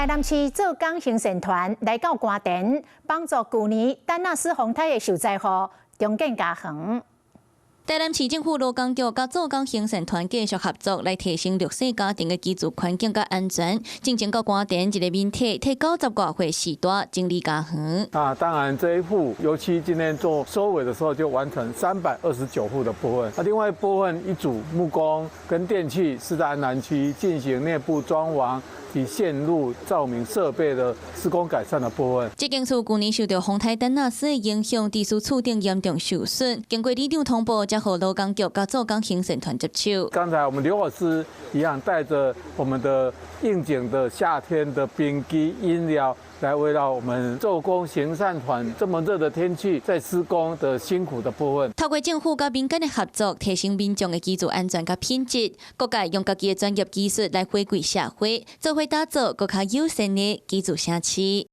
台南市做工行善團來到關田，幫助舊年丹納斯風颱的受災戶重建家園。台南市政府勞工局甲做工行善團繼續合作，來提升弱勢家庭的居住環境甲安全。進前到關田一個民體，替90多歲世大整理家園。當然這一戶，尤其今天做收尾的時候，就完成329戶的部分。另外一部分一組木工跟電器是在安南區進行內部裝潢及線路照明設備的施工改善的部分。這間厝舊年受到風颱丹納斯的影響，地勢厝頂嚴重受損。經過里長通報，才和勞工局甲做工行善團接手。剛才我們劉老師一樣，帶着我們的應景的夏天的冰機飲料，來圍繞我們做工行善團這麼熱的天氣，在施工的辛苦的部分。透過政府甲民間的合作，提升民眾的居住安全甲品質。各界用家己的專業技術來回饋社會，做伙打造更加友善的居住城市。